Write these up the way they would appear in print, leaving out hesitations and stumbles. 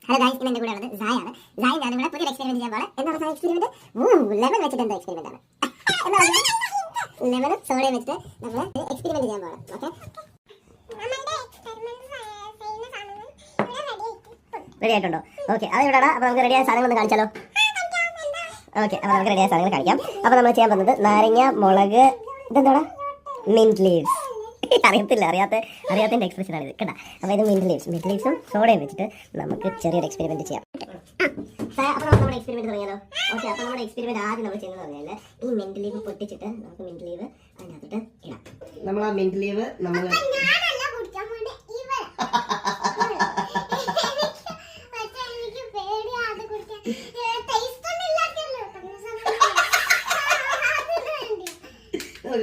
Hello guys, ഇന്ന് എൻ്റെ കൂടെ ഉള്ളത് സായാണ്. സായി ഞാനും കൂടെ പുതിയൊരു എക്സ്പെരിമെന്റ് ചെയ്യാൻ പോകണം. എന്താണ് സായി എക്സ്പെരിമെന്റ്? ലെമൺ വെച്ചിട്ട് എന്താ എക്സ്പെരിമെന്റ് ആണ്. ലെമണും സോഡയും വെച്ചിട്ട് നമ്മൾ എക്സ്പെരിമെന്റ് ചെയ്യാൻ പോകണം. ഓക്കെ, റെഡി ആയിട്ടുണ്ടോ? ഓക്കെ, അത് ഇവിടെയാണ്. അപ്പോൾ നമുക്ക് റെഡിയായ സാധനങ്ങൾ ഒന്ന് കാണിച്ചാലോ? ഓക്കെ, അപ്പോൾ നമുക്ക് റെഡിയായ സാധനങ്ങൾ കാണിക്കാം. അപ്പോൾ നമ്മൾ ചെയ്യാൻ പോകുന്നത് നാരങ്ങ, മുളക്, ഇതെന്താണ്, മിന്റ് ലീവ്സ്. അറിയാത്തതിൻ്റെ എക്സ്പ്രഷൻ ആണ് ഇത് കേട്ടോ. അപ്പോൾ ഇത് മിന്റ് ലീവ്സും സോഡയും വെച്ചിട്ട് നമുക്ക് ചെറിയൊരു എക്സ്പെരിമെന്റ് ചെയ്യാം. അപ്പോൾ നമ്മുടെ എക്സ്പെരിമെന്റ് തുടങ്ങിയാലോ? ഓക്കെ, അപ്പോൾ നമ്മുടെ എക്സ്പെരിമെന്റ് ആദ്യം നമ്മൾ ചെയ്യുന്നത് പറഞ്ഞാൽ ഈ മിന്റ് ലീവ് പൊട്ടിച്ചിട്ട് നമുക്ക് മിന്റ് ലീവ് അതിനകത്തിട്ട് ഇടാം. നമ്മൾ ആ മിന്റ് ലീവ് നമ്മൾ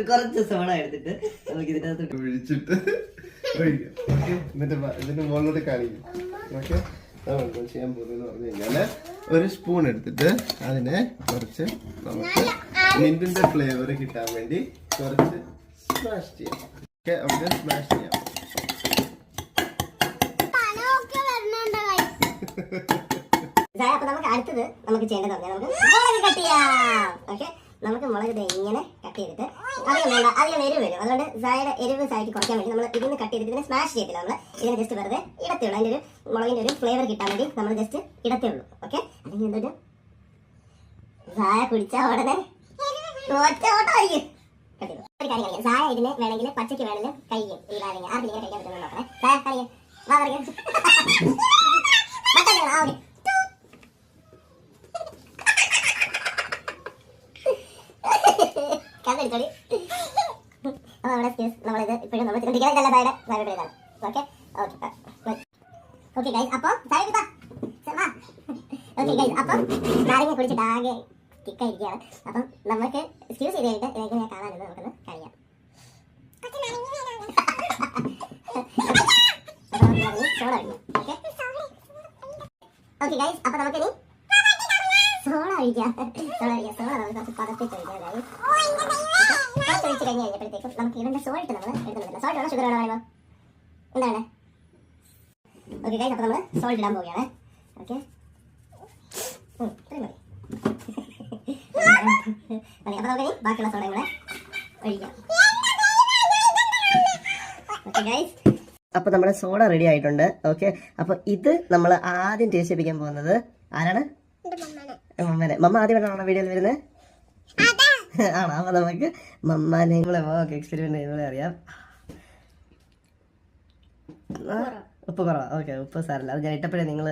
കുറച്ച് സോഡ എടുത്തിട്ട് നമുക്ക് ഇതിനകത്ത് ഒഴിച്ചിട്ട് ഇതിന്റെ മുകളിലോട്ട് കാണിക്കും. ഓക്കെ, നമ്മൾ ചെയ്യാൻ പോകുന്നതെന്ന് പറഞ്ഞു കഴിഞ്ഞാല് ഒരു സ്പൂൺ എടുത്തിട്ട് അതിനെ കുറച്ച് നമുക്ക് മിന്റിന്റെ ഫ്ലേവർ കിട്ടാൻ വേണ്ടി കുറച്ച് സ്മാഷ് ചെയ്യാം. ഓക്കെ, നമുക്ക് സ്മാഷ് ചെയ്യാം. അപ്പൊ നമുക്ക് അടുത്തത് നമുക്ക് ചെയ്യേണ്ടത് പറഞ്ഞാൽ നമുക്ക് മുളക് കട്ട് ചെയ്യാം. ഓക്കെ, നമുക്ക് മുളക് ഇങ്ങനെ കട്ട് ചെയ്തിട്ട് അധികം വേണ്ട, അധികം എരിവ് വരും. അതുകൊണ്ട് സായുടെ എരിവ് സായിക്ക് കുറയ്ക്കാൻ വേണ്ടി നമ്മൾ ഇതിന് കട്ട് ചെയ്തിട്ട് ഇതിനെ സ്മാഷ് ചെയ്തില്ല. നമ്മൾ ഇതിനെ ജസ്റ്റ് വെറുതെ ഇടത്തേ ഉള്ളൂ. അതിൻ്റെ ഒരു മുളകിൻ്റെ ഒരു ഫ്ലേവർ കിട്ടാൻ വേണ്ടി നമ്മൾ ജസ്റ്റ് ഇടത്തേ ഉള്ളൂ. ഓക്കെ, അല്ലെങ്കിൽ എന്തൊരു സായ കുടിച്ചാൽ ഉടനെ ഒറ്റ ഓട്ടമായിരിക്കും. കട്ട് ചെയ്തു ഒരു കാര്യം കഴിക്കാം. സായ ഇതിനെ വേണമെങ്കിൽ പച്ചയ്ക്ക് വേണമെങ്കിലും കഴിക്കും. ഈ നാരങ്ങ ആർക്കും ഇങ്ങനെ കഴിക്കാൻ പറ്റുമെന്ന് നോക്കണേ. സായ കഴിയും, വാ കഴിക്കാം. ആ ഓക്കെ, കണ്ടെടുത്തോളി. അപ്പോൾ നമ്മുടെ സ്കിൽസ് നമ്മളിത് ഇപ്പോഴും നമ്മൾ ചിന്തിക്കാൻ സായുടെ സായപ്പെടുന്നതാണ്. ഓക്കെ ഓക്കെ ഓക്കെ ഗൈസ്, അപ്പോൾ സായ കിട്ടാ. ഓക്കെ ഗൈസ്, അപ്പം നാരങ്ങ കുടിച്ചിട്ട് ആകെ കിക്കായിരിക്കുകയാണ്. അപ്പം നമുക്ക് സ്ക്യൂസ് ചെയ്ത് കഴിഞ്ഞിട്ട് ഇതെങ്ങനെ കാണാനെന്ന് നമുക്കൊന്ന് കഴിയാം. സോഡ കഴിയും. ഓക്കെ ഓക്കെ ഗൈസ്, അപ്പം നമുക്കിനി സോഡ കഴിക്കാം. സോഡ നമുക്ക് കുറച്ച് പതപ്പിച്ച് കഴിക്കാം. കുറച്ച് ഒഴിച്ച് കഴിഞ്ഞ് കഴിഞ്ഞപ്പോഴത്തേക്കും നമുക്ക് ഇതിൻ്റെ സോൾട്ട് നമ്മൾ എടുക്കുന്നില്ല. സോൾട്ട് വേണോ ഷുഗർ വേണോ പറയുമ്പോൾ എന്താണ്? ഓക്കെ ഗൈസ്, അപ്പോൾ നമ്മൾ സോൾട്ട് ഇടാൻ പോവുകയാണ്. ഓക്കെ, ഇത്രയും മതി. അപ്പോൾ നമുക്ക് ബാക്കിയുള്ള സോഡയും കൂടെ ഒഴിക്കാം. ഓക്കെ ഗൈസ്, അപ്പോൾ നമ്മുടെ സോഡ റെഡി ആയിട്ടുണ്ട്. ഓക്കെ, അപ്പോൾ ഇത് നമ്മൾ ആദ്യം ടേസ്റ്റ് ചെയ്യിപ്പിക്കാൻ പോകുന്നത് ആരാണ്? മമ്മനെ. മമ്മ ആദ്യമായിട്ടാണോ വീഡിയോയിൽ വരുന്നത്? ആണോ? അപ്പോൾ നമുക്ക് മമ്മാനെ എക്സ്പെരിമെന്റ് ചെയ്യുന്നത് അറിയാം. ഉപ്പ് കുറവാ. ഓക്കെ, ഉപ്പ് സാരല്ല, അത് ഞാൻ ഇട്ടപ്പോഴേ നിങ്ങൾ